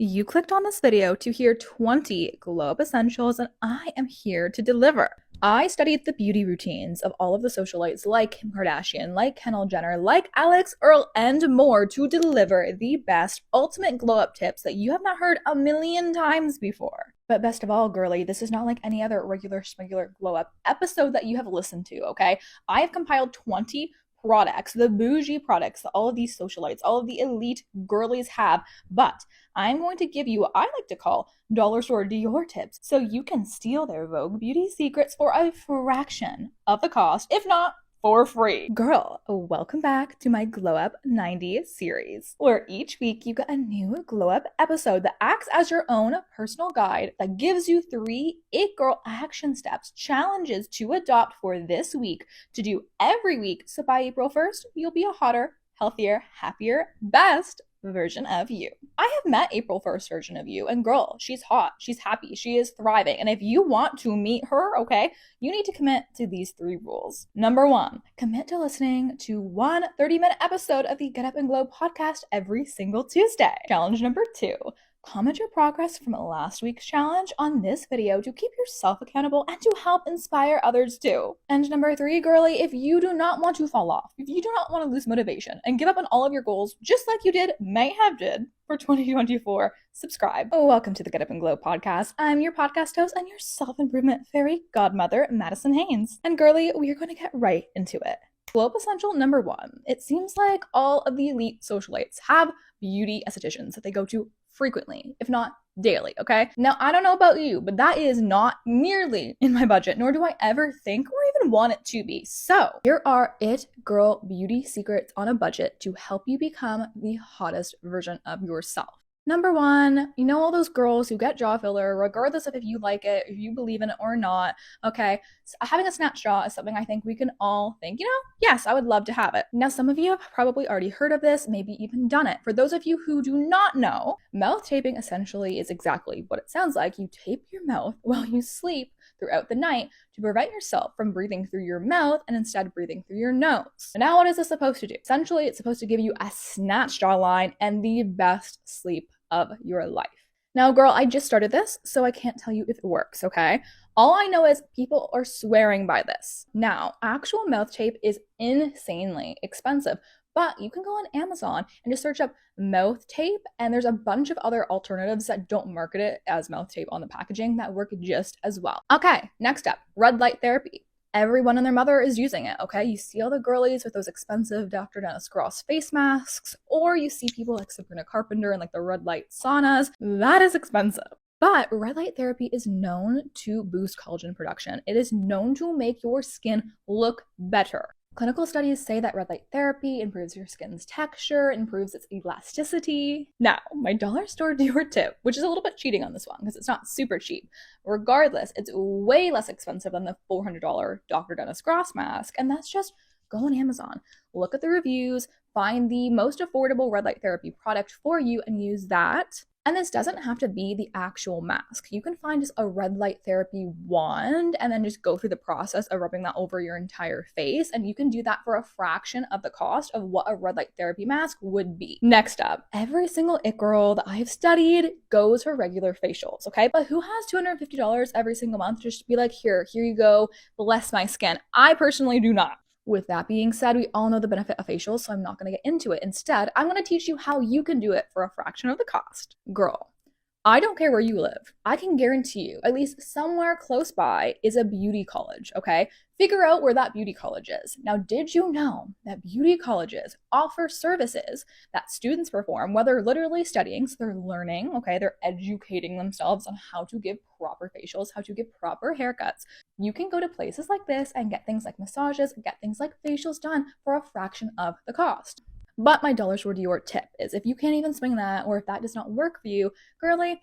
You clicked on this video to hear 20 glow up essentials, and I am here to deliver. I studied the beauty routines of all of the socialites like Kim Kardashian, like Kendall Jenner, like Alex Earl, and more to deliver the best ultimate glow up tips that you have not heard a million times before. But best of all, girly, this is not like any other regular schmegular glow up episode that you have listened to, okay? I have compiled 20 products, the bougie products that all of these socialites, all of the elite girlies have, but I'm going to give you what I like to call dollar store Dior tips so you can steal their Vogue beauty secrets for a fraction of the cost, if not for free. Girl, welcome back to my Glow Up 90 series, where each week you get a new Glow Up episode that acts as your own personal guide that gives you 3 It Girl action steps, challenges to adopt for this week to do every week. So by April 1st, you'll be a hotter, healthier, happier, best version of you. I have met April 1st version of you, and girl, she's hot, she's happy, she is thriving. And if you want to meet her, okay, you need to commit to these 3 rules. Number 1, commit to listening to one 30-minute episode of the Get Up and Glow podcast every single Tuesday. Challenge number 2, comment your progress from last week's challenge on this video to keep yourself accountable and to help inspire others too. And number 3, girly, if you do not want to fall off, if you do not want to lose motivation and give up on all of your goals, just like you may have did for 2024, subscribe. Welcome to the Get Up and Glow podcast. I'm your podcast host and your self-improvement fairy godmother, Madison Haynes. And girly, we are going to get right into it. Glow up essential number 1. It seems like all of the elite socialites have beauty estheticians that they go to frequently, if not daily, okay? Now, I don't know about you, but that is not nearly in my budget, nor do I ever think or even want it to be. So here are It Girl beauty secrets on a budget to help you become the hottest version of yourself. Number 1, you know all those girls who get jaw filler, regardless of if you like it, if you believe in it or not, okay? So having a snatch jaw is something I think we can all think, yes, I would love to have it. Now, some of you have probably already heard of this, maybe even done it. For those of you who do not know, mouth taping essentially is exactly what it sounds like. You tape your mouth while you sleep throughout the night to prevent yourself from breathing through your mouth and instead breathing through your nose. And now what is this supposed to do? Essentially, it's supposed to give you a snatch jawline and the best sleep of your life. Now, girl, I just started this, so I can't tell you if it works, okay? All I know is people are swearing by this. Now, actual mouth tape is insanely expensive, but you can go on Amazon and just search up mouth tape, and there's a bunch of other alternatives that don't market it as mouth tape on the packaging that work just as well. Okay, next up, red light therapy. Everyone and their mother is using it, okay? You see all the girlies with those expensive Dr. Dennis Gross face masks, or you see people like Sabrina Carpenter and like the red light saunas. That is expensive. But red light therapy is known to boost collagen production. It is known to make your skin look better. Clinical studies say that red light therapy improves your skin's texture, improves its elasticity. Now, my dollar store Dior tip, which is a little bit cheating on this one because it's not super cheap. Regardless, it's way less expensive than the $400 Dr. Dennis Gross mask, and that's just go on Amazon, look at the reviews, find the most affordable red light therapy product for you and use that. And this doesn't have to be the actual mask. You can find just a red light therapy wand and then just go through the process of rubbing that over your entire face. And you can do that for a fraction of the cost of what a red light therapy mask would be. Next up, every single it girl that I've studied goes for regular facials, okay? But who has $250 every single month just to be like, here you go, bless my skin? I personally do not. With that being said, we all know the benefit of facials, so I'm not going to get into it. Instead, I'm going to teach you how you can do it for a fraction of the cost. Girl, I don't care where you live. I can guarantee you, at least somewhere close by is a beauty college, okay? Figure out where that beauty college is. Now, did you know that beauty colleges offer services that students perform, whether literally studying, so they're learning, okay? They're educating themselves on how to give proper facials, how to give proper haircuts. You can go to places like this and get things like massages, get things like facials done for a fraction of the cost. But my dollar store Dior tip is if you can't even swing that, or if that does not work for you, girly,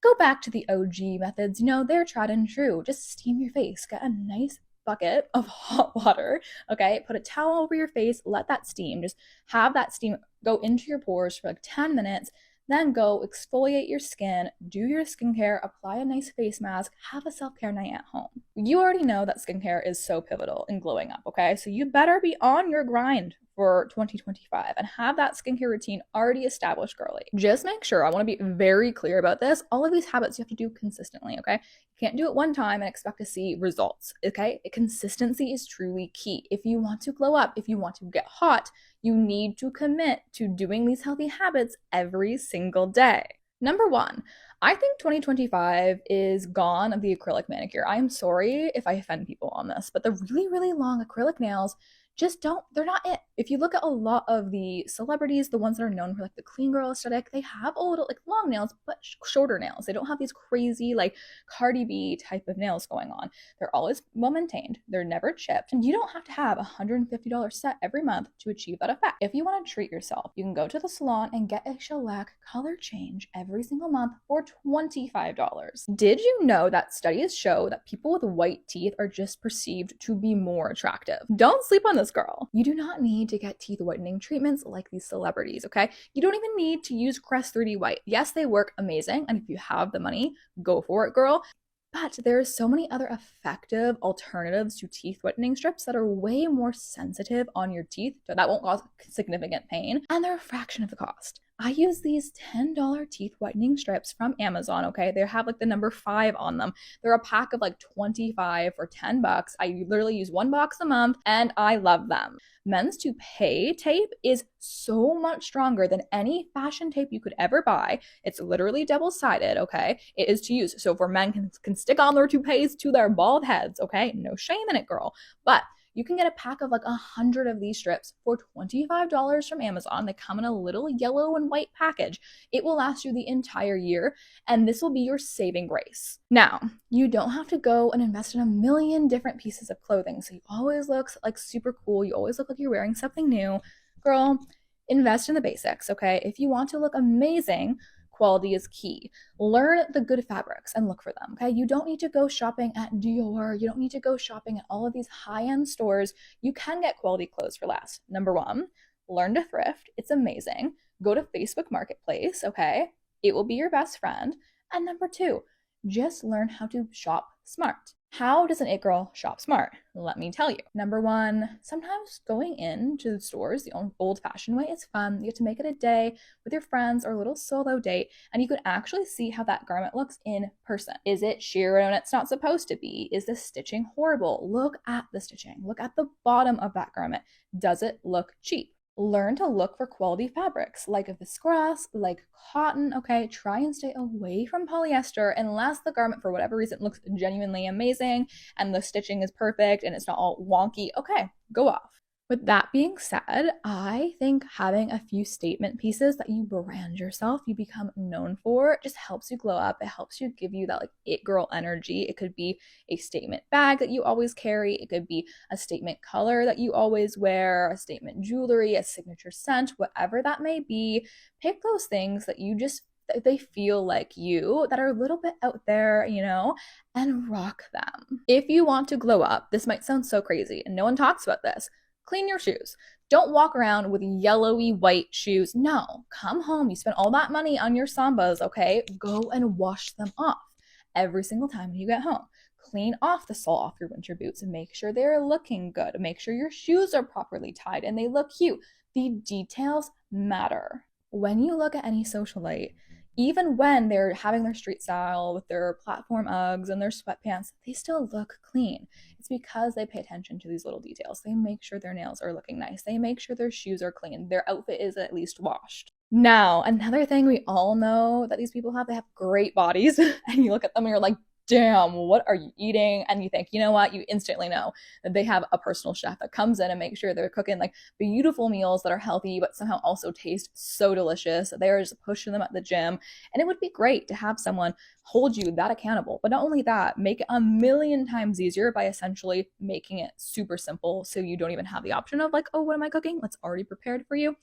go back to the OG methods. They're tried and true. Just steam your face, get a nice bucket of hot water, okay? Put a towel over your face, let that steam. Just have that steam go into your pores for like 10 minutes, then go exfoliate your skin, do your skincare, apply a nice face mask, have a self-care night at home. You already know that skincare is so pivotal in glowing up, okay? So you better be on your grind for 2025 and have that skincare routine already established, girly. Just make sure, I want to be very clear about this, all of these habits you have to do consistently, okay? You can't do it one time and expect to see results, okay? Consistency is truly key. If you want to glow up, if you want to get hot, you need to commit to doing these healthy habits every single day. Number one, I think 2025 is gone of the acrylic manicure. I am sorry if I offend people on this, but the really, really long acrylic nails just they're not it. If you look at a lot of the celebrities, the ones that are known for like the clean girl aesthetic, they have a little like long nails, but shorter nails. They don't have these crazy like Cardi B type of nails going on. They're always well maintained. They're never chipped. And you don't have to have a $150 set every month to achieve that effect. If you want to treat yourself, you can go to the salon and get a shellac color change every single month for $25. Did you know that studies show that people with white teeth are just perceived to be more attractive? Don't sleep on this, girl. You do not need to get teeth whitening treatments like these celebrities, okay? You don't even need to use Crest 3D White. Yes, they work amazing, and if you have the money, go for it, girl. But there's so many other effective alternatives to teeth whitening strips that are way more sensitive on your teeth, so that won't cause significant pain, and they're a fraction of the cost. I use these $10 teeth whitening strips from Amazon, okay? They have like the number 5 on them. They're a pack of like 25 for $10. I literally use one box a month and I love them. Men's toupee tape is so much stronger than any fashion tape you could ever buy. It's literally double-sided, okay? It is to use. So for men can stick on their toupees to their bald heads, okay? No shame in it, girl. But you can get a pack of like 100 of these strips for $25 from Amazon. They come in a little yellow and white package. It will last you the entire year, and this will be your saving grace. Now, you don't have to go and invest in a million different pieces of clothing, so you always look like super cool. You always look like you're wearing something new. Girl, invest in the basics, okay? If you want to look amazing, quality is key. Learn the good fabrics and look for them, okay? You don't need to go shopping at Dior. You don't need to go shopping at all of these high-end stores. You can get quality clothes for less. Number one, learn to thrift. It's amazing. Go to Facebook Marketplace, okay? It will be your best friend. And number two, just learn how to shop smart. How does an it girl shop smart? Let me tell you. Number one, sometimes going into the stores the old-fashioned way is fun. You get to make it a day with your friends or a little solo date, and you could actually see how that garment looks in person. Is it sheer when it's not supposed to be? Is the stitching horrible? Look at the stitching. Look at the bottom of that garment. Does it look cheap? Learn to look for quality fabrics like viscose, like cotton, okay? Try and stay away from polyester unless the garment, for whatever reason, looks genuinely amazing and the stitching is perfect and it's not all wonky. Okay, go off. With that being said, I think having a few statement pieces that you brand yourself, you become known for, just helps you glow up. It helps you give you that like it girl energy. It could be a statement bag that you always carry. It could be a statement color that you always wear, a statement jewelry, a signature scent, whatever that may be. Pick those things that you just they feel like you, that are a little bit out there, you know, and rock them. If you want to glow up, this might sound so crazy and no one talks about this. Clean your shoes. Don't walk around with yellowy white shoes. No, come home. You spent all that money on your Sambas, okay? Go and wash them off every single time when you get home. Clean off the sole off your winter boots and make sure they're looking good. Make sure your shoes are properly tied and they look cute. The details matter. When you look at any socialite, even when they're having their street style with their platform Uggs and their sweatpants, they still look clean. It's because they pay attention to these little details. They make sure their nails are looking nice. They make sure their shoes are clean. Their outfit is at least washed. Now, another thing we all know that these people have, they have great bodies. And you look at them and you're like, damn, what are you eating? And you think, you know what? You instantly know that they have a personal chef that comes in and makes sure they're cooking like beautiful meals that are healthy, but somehow also taste so delicious. They're just pushing them at the gym. And it would be great to have someone hold you that accountable. But not only that, make it a million times easier by essentially making it super simple. So you don't even have the option of like, oh, what am I cooking? It's already prepared for you.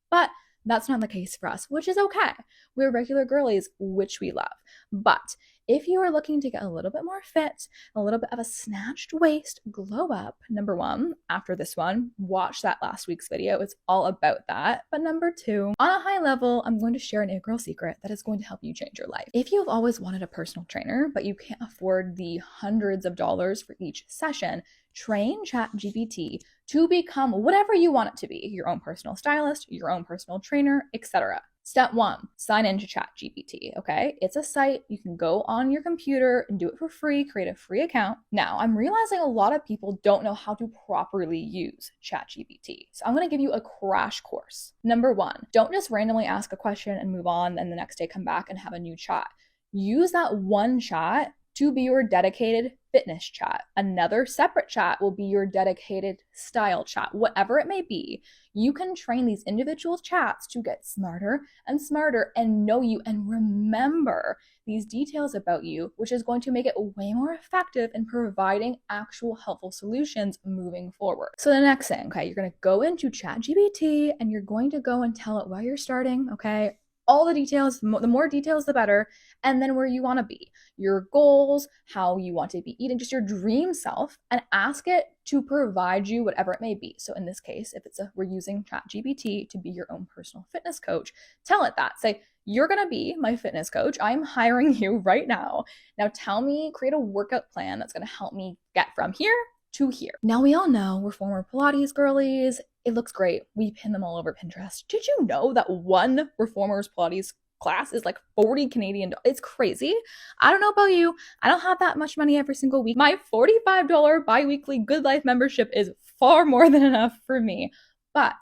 But that's not the case for us, which is okay. We're regular girlies, which we love. But if you are looking to get a little bit more fit, a little bit of a snatched waist, glow up, number one, after this one, watch that last week's video. It's all about that. But number two, on a high level, I'm going to share an it girl secret that is going to help you change your life. If you've always wanted a personal trainer, but you can't afford the hundreds of dollars for each session, train ChatGPT to become whatever you want it to be, your own personal stylist, your own personal trainer, etc. Step 1, sign into ChatGPT, okay? It's a site. You can go on your computer and do it for free, create a free account. Now, I'm realizing a lot of people don't know how to properly use ChatGPT. So I'm gonna give you a crash course. Number 1, don't just randomly ask a question and move on and the next day come back and have a new chat. Use that one chat to be your dedicated fitness chat. Another separate chat will be your dedicated style chat. Whatever it may be, you can train these individual chats to get smarter and know you and remember these details about you, which is going to make it way more effective in providing actual helpful solutions moving forward. So the next thing, okay, you're going to go into ChatGPT and you're going to go and tell it why you're starting, okay? All the details, the more details, the better. And then where you want to be, your goals, how you want to be eating, just your dream self, and ask it to provide you whatever it may be. So in this case, if we're using ChatGPT to be your own personal fitness coach, tell it that. Say, you're going to be my fitness coach. I'm hiring you right now. Now tell me, create a workout plan that's going to help me get from here to here. Now we all know we're former Pilates girlies. It looks great. We pin them all over Pinterest. Did you know that one reformers Pilates class is like 40 Canadian dollars? It's crazy. I don't know about you. I don't have that much money every single week. My $45 bi-weekly Good Life membership is far more than enough for me. But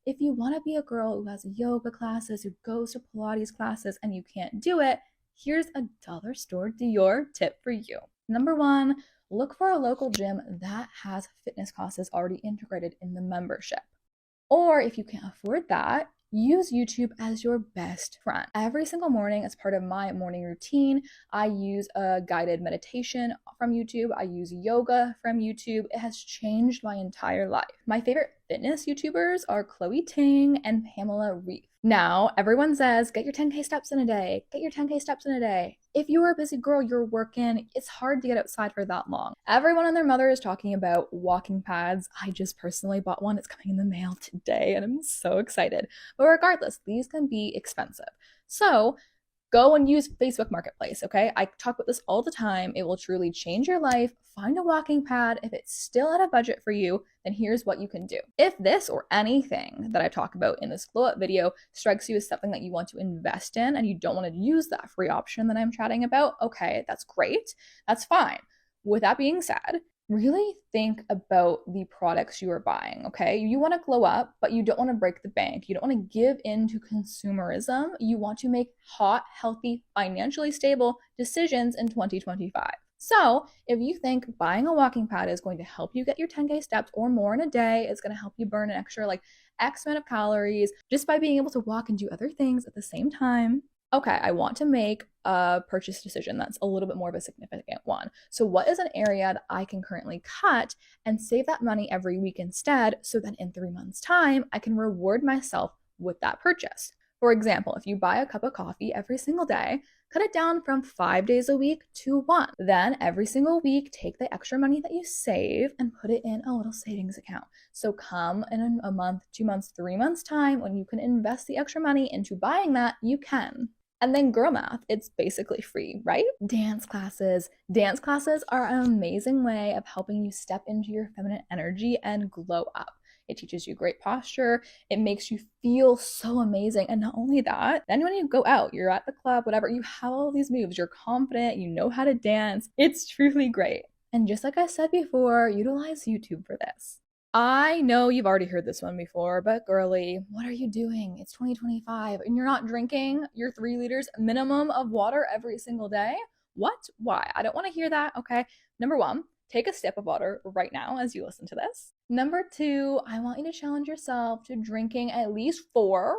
if you want to be a girl who has yoga classes, who goes to Pilates classes, and you can't do it, here's a dollar store Dior tip for you. Number 1, look for a local gym that has fitness classes already integrated in the membership. Or if you can't afford that, use YouTube as your best friend. Every single morning, as part of my morning routine, I use a guided meditation from YouTube. I use yoga from YouTube. It has changed my entire life. My favorite fitness YouTubers are Chloe Ting and Pamela Reif. Now, everyone says, get your 10K steps in a day. Get your 10K steps in a day. If you're a busy girl, you're working, it's hard to get outside for that long. Everyone and their mother is talking about walking pads. I just personally bought one. It's coming in the mail today, and I'm so excited. But regardless, these can be expensive. So go and use Facebook Marketplace, okay? I talk about this all the time. It will truly change your life. Find a walking pad. If it's still at a budget for you, then here's what you can do. If this or anything that I talk about in this glow up video strikes you as something that you want to invest in and you don't want to use that free option that I'm chatting about, okay, that's great. That's fine. With that being said, really think about the products you are buying, okay? You want to glow up, but you don't want to break the bank. You don't want to give in to consumerism. You want to make hot, healthy, financially stable decisions in 2025. So if you think buying a walking pad is going to help you get your 10K steps or more in a day, it's going to help you burn an extra like X amount of calories just by being able to walk and do other things at the same time, okay, I want to make a purchase decision that's a little bit more of a significant one. So what is an area that I can currently cut and save that money every week instead, so that in 3 months' time, I can reward myself with that purchase? For example, if you buy a cup of coffee every single day, cut it down from 5 days a week to 1. Then every single week, take the extra money that you save and put it in a little savings account. So come in a month, 2 months, 3 months' time, when you can invest the extra money into buying that, you can. And then girl math, it's basically free, right? Dance classes. Dance classes are an amazing way of helping you step into your feminine energy and glow up. It teaches you great posture. It makes you feel so amazing. And not only that, then when you go out, you're at the club, whatever, you have all these moves. You're confident, you know how to dance. It's truly great. And just like I said before, utilize YouTube for this. I know you've already heard this one before, but girly, what are you doing? It's 2025 and you're not drinking your 3 liters minimum of water every single day? What? Why? I don't want to hear that, okay? Number 1, take a sip of water right now as you listen to this. Number 2, I want you to challenge yourself to drinking at least 4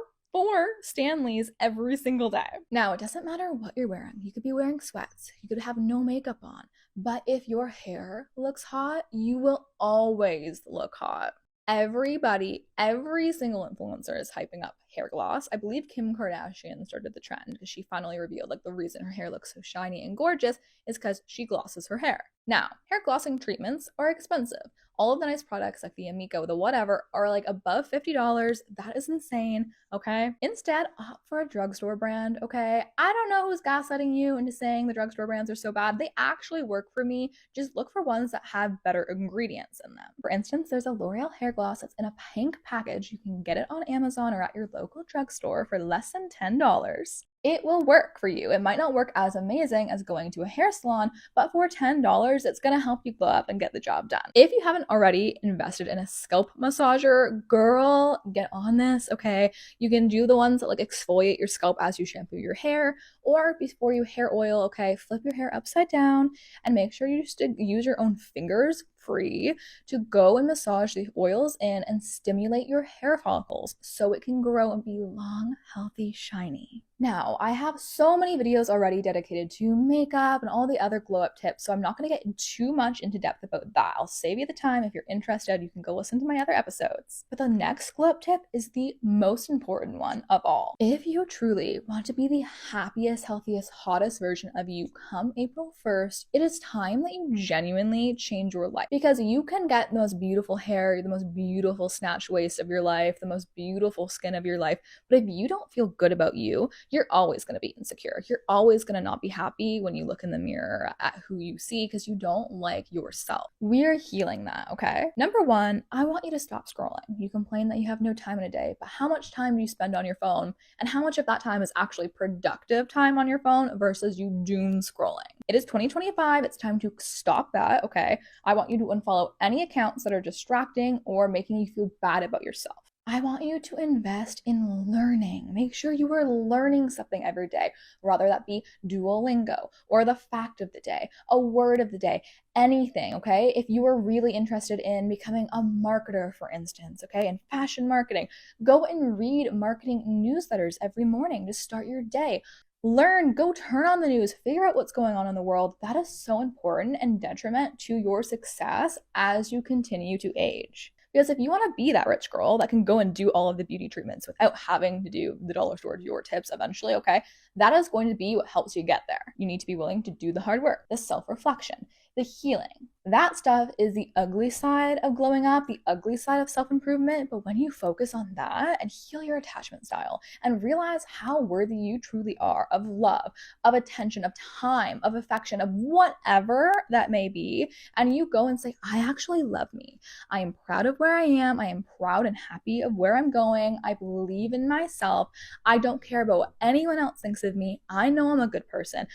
Stanleys every single day. Now, it doesn't matter what you're wearing. You could be wearing sweats. You could have no makeup on. But if your hair looks hot, you will always look hot. Everybody, every single influencer is hyping up hair gloss. I believe Kim Kardashian started the trend because she finally revealed like the reason her hair looks so shiny and gorgeous is because she glosses her hair. Now, hair glossing treatments are expensive. All of the nice products like the Amico, the whatever, are like above $50. That is insane, okay? Instead, opt for a drugstore brand, okay? I don't know who's gaslighting you into saying the drugstore brands are so bad. They actually work for me. Just look for ones that have better ingredients in them. For instance, there's a L'Oreal hair gloss that's in a pink package. You can get it on Amazon or at your local drugstore for less than $10. It will work for you. It might not work as amazing as going to a hair salon, but for $10, it's gonna help you glow up and get the job done. If you haven't already invested in a scalp massager, girl, get on this, okay? You can do the ones that like exfoliate your scalp as you shampoo your hair, or before you hair oil, okay? Flip your hair upside down and make sure you just use your own fingers free to go and massage the oils in and stimulate your hair follicles so it can grow and be long, healthy, shiny. Now, I have so many videos already dedicated to makeup and all the other glow up tips, so I'm not going to get too much into depth about that. I'll save you the time. If you're interested, you can go listen to my other episodes. But the next glow up tip is the most important one of all. If you truly want to be the happiest, healthiest, hottest version of you come April 1st, it is time that you genuinely change your life. Because you can get the most beautiful hair, the most beautiful snatched waist of your life, the most beautiful skin of your life, but if you don't feel good about you, you're always going to be insecure. You're always going to not be happy when you look in the mirror at who you see because you don't like yourself. We're healing that, okay? Number one, I want you to stop scrolling. You complain that you have no time in a day, but how much time do you spend on your phone? And how much of that time is actually productive time on your phone versus you doom scrolling? It is 2025. It's time to stop that, okay? I want you to unfollow any accounts that are distracting or making you feel bad about yourself. I want you to invest in learning. Make sure you are learning something every day, whether that be Duolingo or the fact of the day, a word of the day, anything, okay? If you are really interested in becoming a marketer, for instance, okay, in fashion marketing, go and read marketing newsletters every morning to start your day. Learn, go turn on the news, figure out what's going on in the world. That is so important and detriment to your success as you continue to age. Because if you want to be that rich girl that can go and do all of the beauty treatments without having to do the dollar store your tips eventually, okay, that is going to be what helps you get there. You need to be willing to do the hard work, the self-reflection, the healing. That stuff is the ugly side of glowing up, the ugly side of self-improvement. But when you focus on that and heal your attachment style and realize how worthy you truly are of love, of attention, of time, of affection, of whatever that may be, and you go and say, I actually love me. I am proud of where I am. I am proud and happy of where I'm going. I believe in myself. I don't care about what anyone else thinks of me. I know I'm a good person.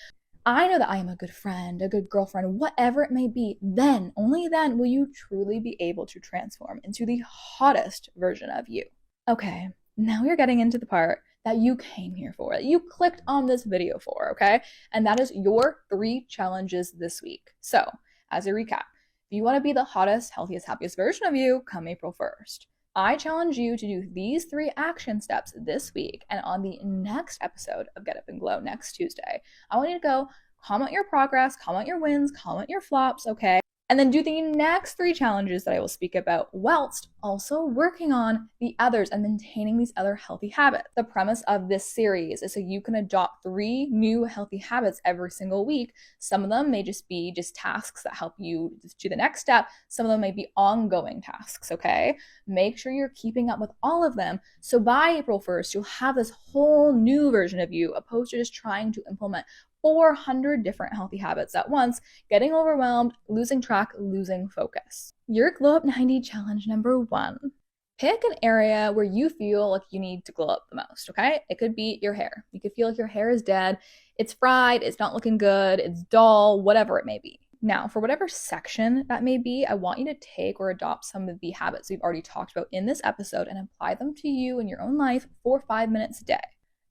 I know that I am a good friend, a good girlfriend, whatever it may be. Then, only then will you truly be able to transform into the hottest version of you. Okay, now we're getting into the part that you came here for, that you clicked on this video for, okay? And that is your 3 challenges this week. So, as a recap, if you want to be the hottest, healthiest, happiest version of you, come April 1st. I challenge you to do these 3 action steps this week, and on the next episode of Get Up and Glow next Tuesday, I want you to go comment your progress, comment your wins, comment your flops, okay? And then do the next 3 challenges that I will speak about whilst also working on the others and maintaining these other healthy habits. The premise of this series is so you can adopt 3 new healthy habits every single week. Some of them may just be tasks that help you to the next step. Some of them may be ongoing tasks, okay? Make sure you're keeping up with all of them. So by April 1st, you'll have this whole new version of you, opposed to just trying to implement 400 different healthy habits at once, getting overwhelmed, losing track, losing focus. Your Glow Up 90 challenge number 1. Pick an area where you feel like you need to glow up the most, okay? It could be your hair. You could feel like your hair is dead, it's fried, it's not looking good, it's dull, whatever it may be. Now, for whatever section that may be, I want you to take or adopt some of the habits we've already talked about in this episode and apply them to you in your own life for 5 minutes a day.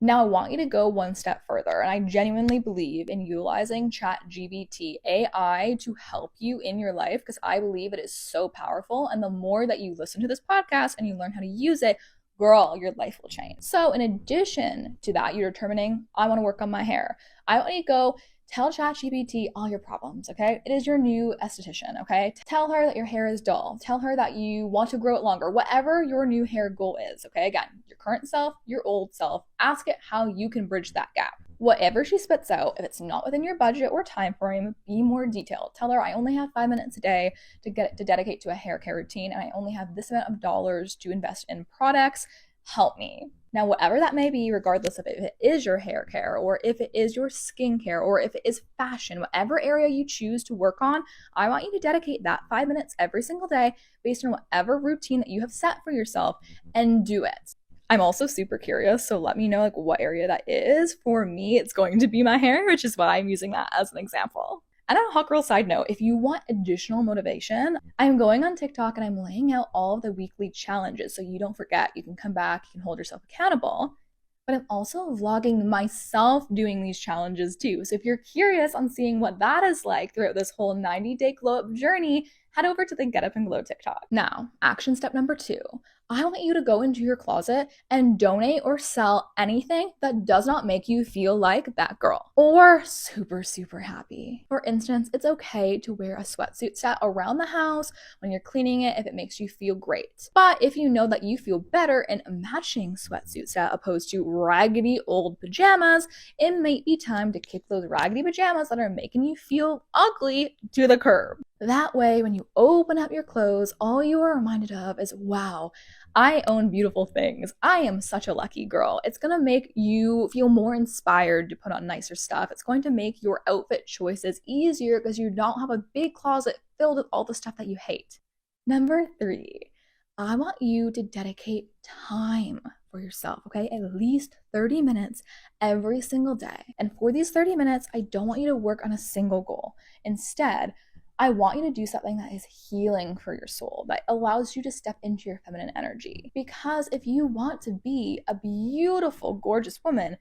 Now, I want you to go one step further, and I genuinely believe in utilizing ChatGPT AI to help you in your life because I believe it is so powerful, and the more that you listen to this podcast and you learn how to use it, girl, your life will change. So in addition to that, you're determining, I want to work on my hair. I want you to go Tell ChatGPT all your problems, okay? It is your new esthetician, okay? Tell her that your hair is dull. Tell her that you want to grow it longer. Whatever your new hair goal is, okay? Again, your current self, your old self. Ask it how you can bridge that gap. Whatever she spits out, if it's not within your budget or time frame, be more detailed. Tell her I only have 5 minutes a day to dedicate to a hair care routine, and I only have this amount of dollars to invest in products. Help me. Now, whatever that may be, regardless of if it is your hair care or if it is your skincare or if it is fashion, whatever area you choose to work on, I want you to dedicate that 5 minutes every single day based on whatever routine that you have set for yourself and do it. I'm also super curious, so let me know what area that is. For me, it's going to be my hair, which is why I'm using that as an example. And on a hot girl side note, if you want additional motivation, I'm going on TikTok and I'm laying out all of the weekly challenges so you don't forget. You can come back, you can hold yourself accountable. But I'm also vlogging myself doing these challenges too. So if you're curious on seeing what that is like throughout this whole 90-day glow up journey, head over to the Get Up and Glow TikTok. Now, action step number 2. I want you to go into your closet and donate or sell anything that does not make you feel like that girl or super, super happy. For instance, it's okay to wear a sweatsuit set around the house when you're cleaning it if it makes you feel great. But if you know that you feel better in a matching sweatsuit set opposed to raggedy old pajamas, it might be time to kick those raggedy pajamas that are making you feel ugly to the curb. That way, when you open up your clothes, all you are reminded of is, wow, I own beautiful things. I am such a lucky girl. It's going to make you feel more inspired to put on nicer stuff. It's going to make your outfit choices easier because you don't have a big closet filled with all the stuff that you hate. Number 3, I want you to dedicate time for yourself, okay? At least 30 minutes every single day. And for these 30 minutes, I don't want you to work on a single goal. Instead, I want you to do something that is healing for your soul, that allows you to step into your feminine energy. Because if you want to be a beautiful, gorgeous woman,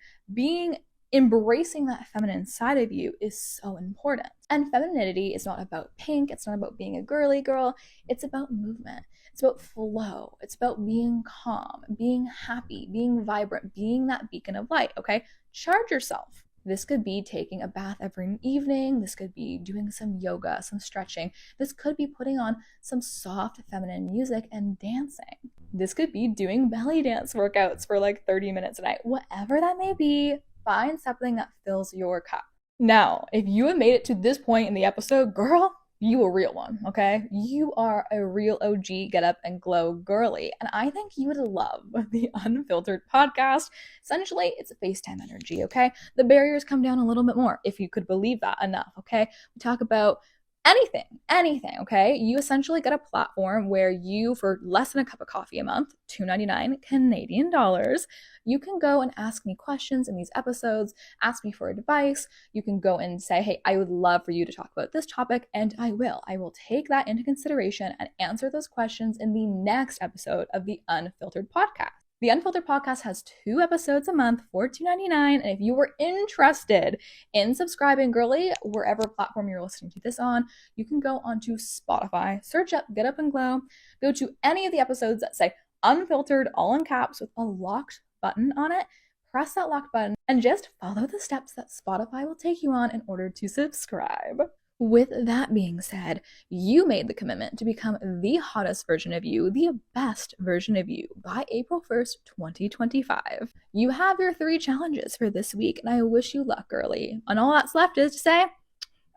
embracing that feminine side of you is so important. And femininity is not about pink. It's not about being a girly girl. It's about movement. It's about flow. It's about being calm, being happy, being vibrant, being that beacon of light, okay? Charge yourself. This could be taking a bath every evening. This could be doing some yoga, some stretching. This could be putting on some soft feminine music and dancing. This could be doing belly dance workouts for 30 minutes a night. Whatever that may be, find something that fills your cup. Now, if you have made it to this point in the episode, girl, you a real one, okay? You are a real OG Get Up and Glow girly, and I think you would love the Unfiltered podcast. Essentially, it's a FaceTime energy, okay? The barriers come down a little bit more, if you could believe that enough, okay? We talk about anything, okay? You essentially get a platform where you, for less than a cup of coffee a month, $2.99 Canadian dollars, you can go and ask me questions in these episodes, ask me for advice. You can go and say, hey, I would love for you to talk about this topic, and I will. I will take that into consideration and answer those questions in the next episode of the Unfiltered podcast. The Unfiltered podcast has 2 episodes a month for $2.99, and if you were interested in subscribing, girly, wherever platform you're listening to this on, you can go onto Spotify, search up Get Up and Glow, go to any of the episodes that say Unfiltered, all in caps with a locked button on it, press that locked button, and just follow the steps that Spotify will take you on in order to subscribe. With that being said, you made the commitment to become the hottest version of you, the best version of you by April 1st, 2025. You have your 3 challenges for this week, and I wish you luck, girly. And all that's left is to say,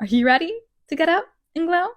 are you ready to get up and glow?